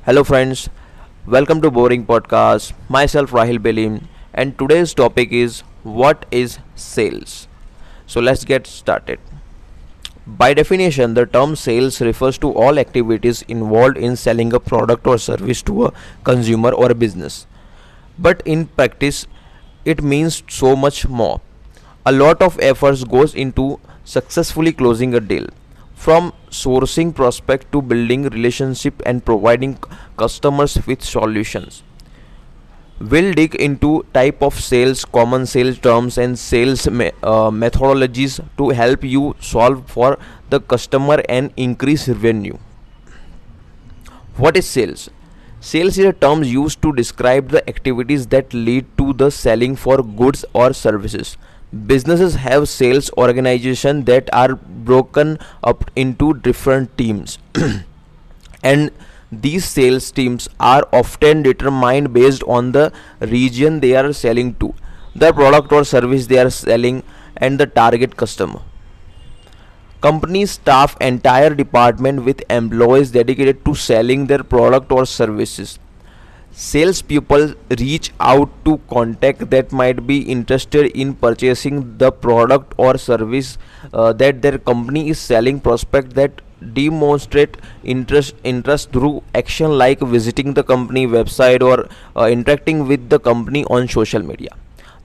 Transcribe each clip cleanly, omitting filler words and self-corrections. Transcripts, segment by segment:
Hello, friends. Welcome to Boring Podcast. Myself, Rahil Belim, and today's topic is what is sales. So, let's get started. By definition, the term sales refers to all activities involved in selling a product or service to a consumer or a business. But in practice, it means so much more. A lot of efforts goes into successfully closing a deal, from sourcing prospect to building relationship and providing customers with solutions. We'll dig into type of sales, common sales terms, and sales methodologies to help you solve for the customer and increase revenue. What is sales? Sales is a term used to describe the activities that lead to the selling for goods or services. Businesses have sales organizations that are broken up into different teams, and these sales teams are often determined based on the region they are selling to, the product or service they are selling, and the target customer. Companies staff entire department with employees dedicated to selling their product or services. Salespeople reach out to contact that might be interested in purchasing the product or service that their company is selling. Prospect that demonstrate interest through action like visiting the company website or interacting with the company on social media.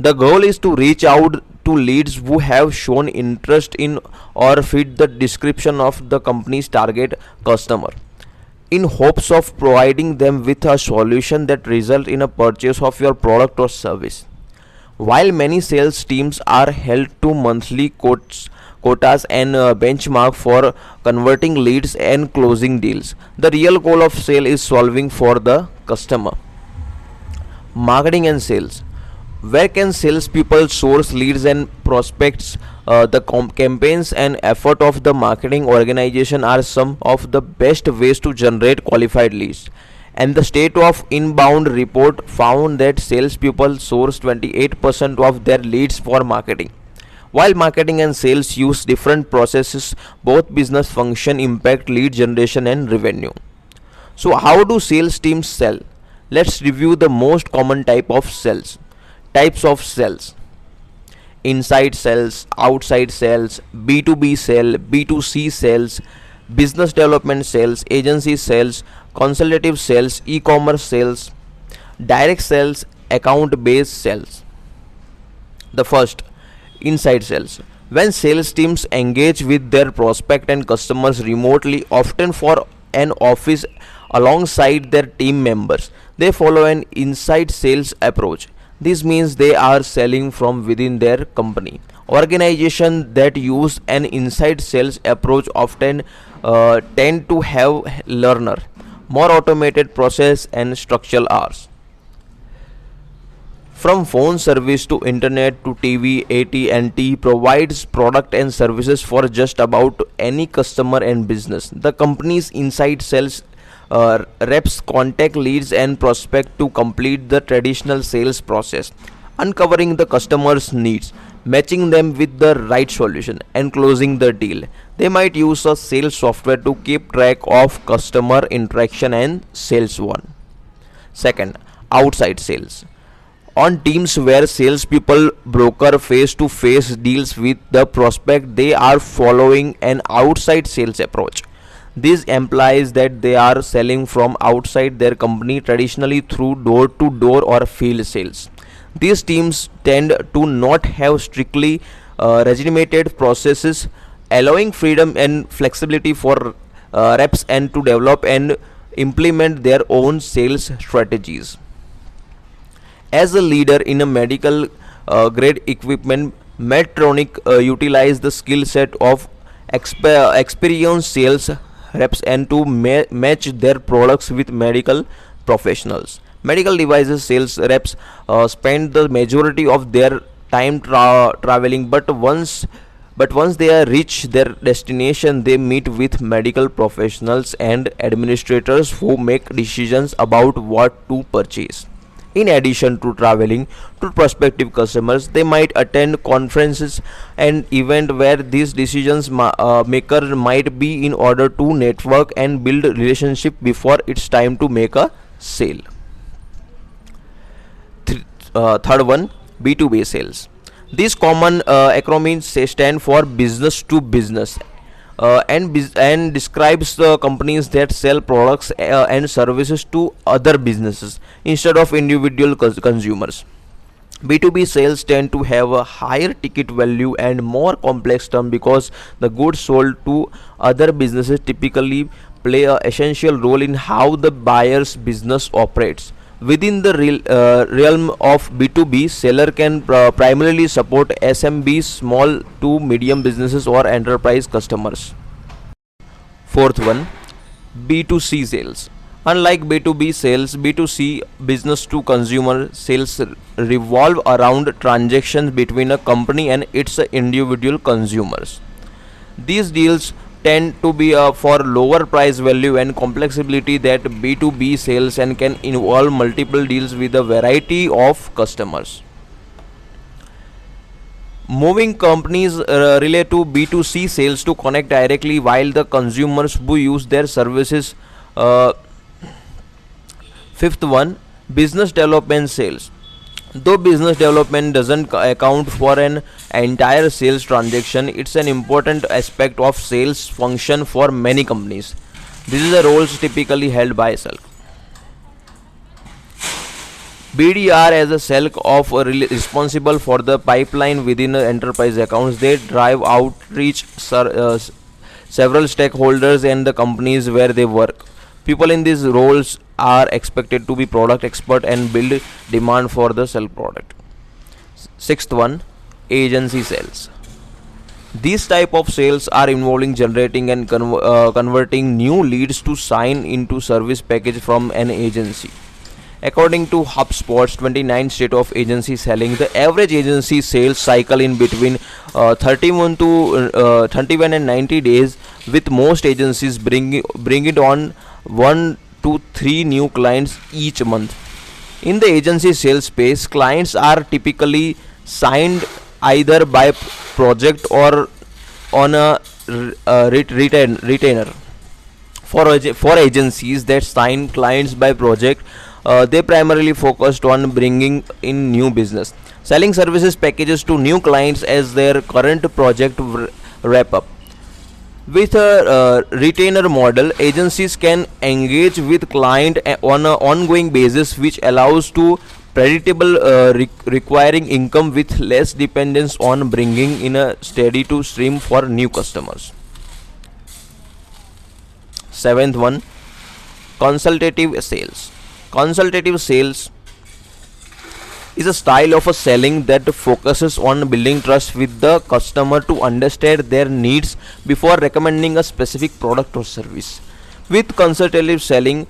The goal is to reach out to leads who have shown interest in or fit the description of the company's target customer, in hopes of providing them with a solution that result in a purchase of your product or service. While many sales teams are held to monthly quotas and benchmark for converting leads and closing deals, the real goal of sale is solving for the customer. Marketing and sales. Where can salespeople source leads and prospects? The campaigns and effort of the marketing organization are some of the best ways to generate qualified leads. And the State of Inbound report found that salespeople source 28% of their leads for marketing. While marketing and sales use different processes, both business function impact lead generation and revenue. So, how do sales teams sell? Let's review the most common type of sales. Types of sales: inside sales, outside sales, B2B sale, B2C sales, business development sales, agency sales, consultative sales, e-commerce sales, direct sales, account based sales. The first, inside sales. When sales teams engage with their prospect and customers remotely, often for an office alongside their team members, they follow an inside sales approach. This means they are selling from within their company. Organizations that use an inside sales approach often tend to have learner, more automated process and structural hours. From phone service to internet to TV, AT&T provides product and services for just about any customer and business. The company's inside sales reps contact leads and prospect to complete the traditional sales process, uncovering the customer's needs, matching them with the right solution, and closing the deal. They might use a sales software to keep track of customer interaction and sales won. Second, outside sales. On teams where salespeople broker face to face deals with the prospect, they are following an outside sales approach. This implies that they are selling from outside their company, traditionally through door to door or field sales. These teams tend to not have strictly regimented processes, allowing freedom and flexibility for reps and to develop and implement their own sales strategies. As a leader in a medical grade equipment, Medtronic utilize the skill set of experienced sales reps and to match their products with medical professionals. Medical devices sales reps spend the majority of their time traveling, but once they reach their destination, they meet with medical professionals and administrators who make decisions about what to purchase. In addition to traveling to prospective customers, they might attend conferences and events where these decisions maker might be in order to network and build relationship before it's time to make a sale. Third one, B2B sales. These common acronyms stand for business to business, and describes the companies that sell products and services to other businesses instead of individual consumers. B2B sales tend to have a higher ticket value and more complex term because the goods sold to other businesses typically play a essential role in how the buyer's business operates. Within the realm of B2B, seller can primarily support SMBs, small to medium businesses or enterprise customers. Fourth one, B2C sales. Unlike B2B sales, B2C, business to consumer sales, revolve around transactions between a company and its individual consumers. These deals tend to be for lower price value and complexity that B2B sales and can involve multiple deals with a variety of customers. Moving companies relate to B2C sales to connect directly while the consumers who use their services. uh, Fifth one, business development sales. Though business development doesn't account for an entire sales transaction, it's an important aspect of sales function for many companies. This is the roles typically held by sales. BDR as a cell of responsible for the pipeline within enterprise accounts. They drive outreach several stakeholders and the companies where they work. People in these roles are expected to be product expert and build demand for the sell product. Sixth one, agency sales. These type of sales are involving generating and converting new leads to sign into service package from an agency. According to HubSpot's 29 state of agency selling, the average agency sales cycle in between 31 and 90 days, with most agencies bring it on 1 to 3 new clients each month. In the agency sales space, clients are typically signed either by project or on a retainer. For agencies that sign clients by project, they primarily focused on bringing in new business, selling services packages to new clients as their current project wrap up. With a retainer model, agencies can engage with client on an ongoing basis, which allows to predictable requiring income with less dependence on bringing in a steady to stream for new customers. Seventh one, consultative sales. Consultative sales is a style of a selling that focuses on building trust with the customer to understand their needs before recommending a specific product or service. With consultative selling,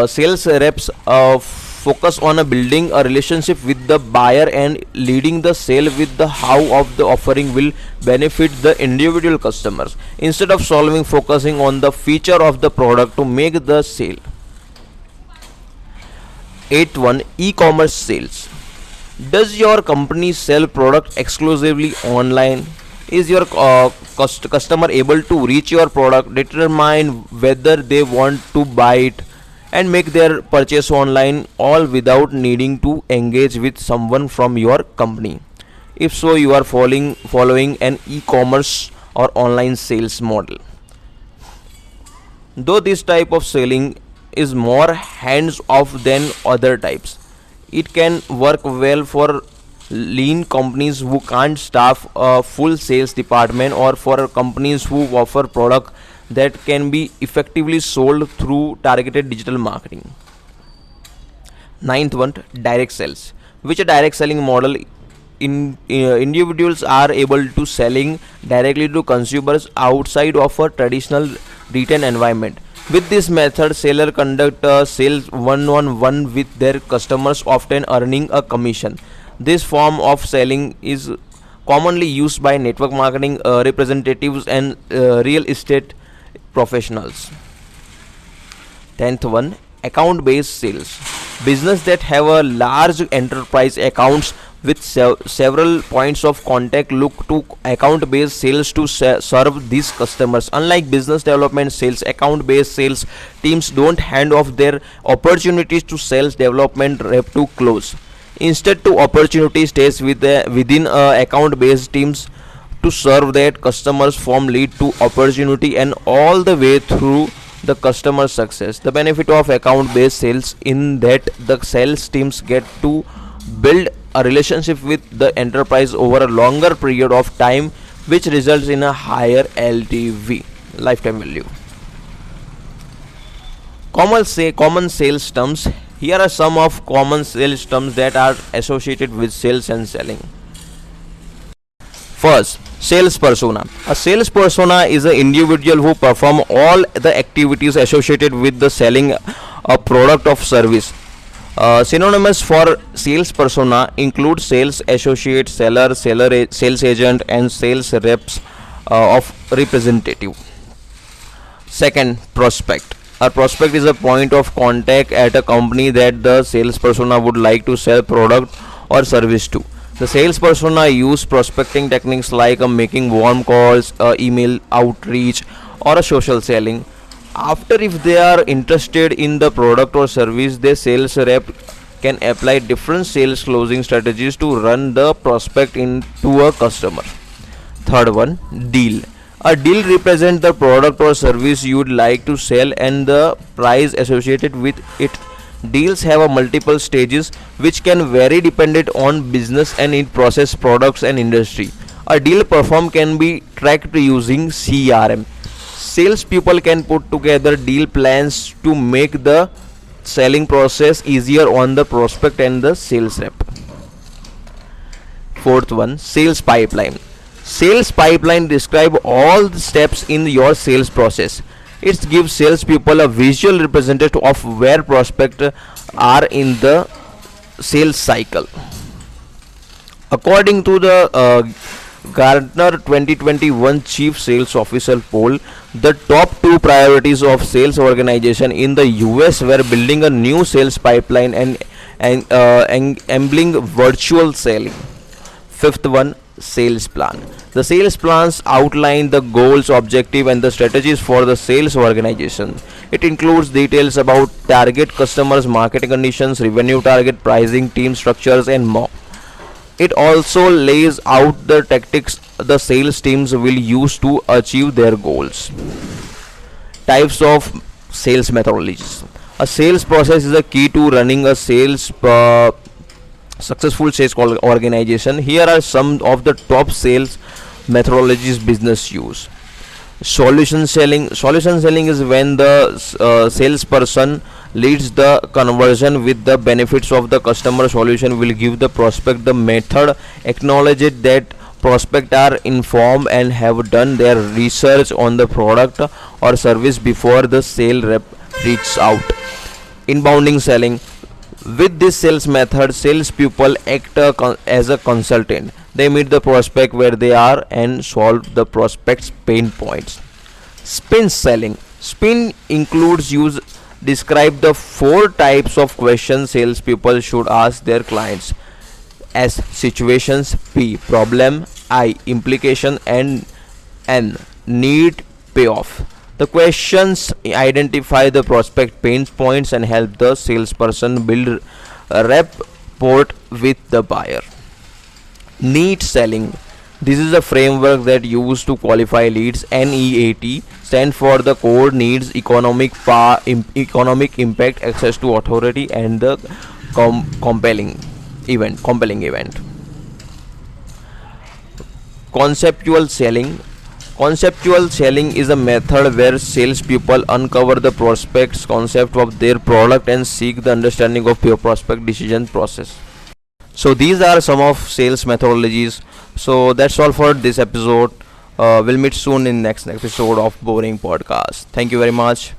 sales reps focus on building a relationship with the buyer and leading the sale with the how of the offering will benefit the individual customers instead of solving focusing on the feature of the product to make the sale. Eighth one, e-commerce sales. Does your company sell product exclusively online? Is your customer able to reach your product, determine whether they want to buy it, and make their purchase online, all without needing to engage with someone from your company? If so, you are following an e-commerce or online sales model. Though this type of selling is more hands off than other types, it can work well for lean companies who can't staff a full sales department, or for companies who offer product that can be effectively sold through targeted digital marketing. Ninth one, direct sales, which a direct selling model in individuals are able to selling directly to consumers outside of a traditional retail environment. With this method, seller conduct sales one-on-one with their customers, often earning a commission. This form of selling is commonly used by network marketing representatives and real estate professionals. Tenth one, account based sales. Business that have a large enterprise accounts with several points of contact look to account based sales to serve these customers. Unlike business development sales, account based sales teams don't hand off their opportunities to sales development rep to close. Instead, to opportunity stays within account based teams to serve that customers from lead to opportunity and all the way through the customer success. The benefit of account based sales in that the sales teams get to build a relationship with the enterprise over a longer period of time, which results in a higher LTV, lifetime value. Common sales terms. Here are some of common sales terms that are associated with sales and selling. First, sales persona. A sales persona is an individual who perform all the activities associated with the selling a product or service. Synonymous for sales persona include sales associate, sales agent, and sales reps of representative. Second, prospect. A prospect is a point of contact at a company that the sales persona would like to sell product or service to. The sales persona use prospecting techniques like making warm calls, email outreach, or a social selling. After, if they are interested in the product or service, the sales rep can apply different sales closing strategies to run the prospect into a customer. Third one, deal. A deal represents the product or service you would like to sell and the price associated with it. Deals have a multiple stages which can vary dependent on business and in process products and industry. A deal performed can be tracked using CRM. Salespeople can put together deal plans to make the selling process easier on the prospect and the sales rep. Fourth one, sales pipeline. Sales pipeline describe all the steps in your sales process. It gives salespeople a visual representative of where prospects are in the sales cycle. According to the Gartner 2021 Chief Sales Officer poll, the top two priorities of sales organization in the US were building a new sales pipeline and enabling virtual selling. Fifth one, sales plan. The sales plans outline the goals, objective, and the strategies for the sales organization. It includes details about target customers, market conditions, revenue target, pricing, team structures, and more. It also lays out the tactics the sales teams will use to achieve their goals. Types of sales methodologies. A sales process is a key to running a successful sales organization. Here are some of the top sales methodologies business use. Solution selling. Solution selling is when the salesperson leads the conversion with the benefits of the customer solution will give the prospect. The method acknowledges that prospects are informed and have done their research on the product or service before the sale rep reaches out. Inbounding selling. With this sales method, salespeople act as a consultant. They meet the prospect where they are and solve the prospect's pain points. Spin selling. Spin includes use describe the four types of questions salespeople should ask their clients. S. Situations. P. Problem. I. Implication. And N. Need payoff. The questions identify the prospect pain points and help the salesperson build a rapport with the buyer. Need selling. This is a framework that used to qualify leads. NEAT stand for the core needs, economic impact, access to authority, and the compelling event. Conceptual selling. Conceptual selling is a method where salespeople uncover the prospect's concept of their product and seek the understanding of your prospect decision process. So these are some of sales methodologies. So that's all for this episode. We'll meet soon in next episode of Boring Podcast. Thank you very much.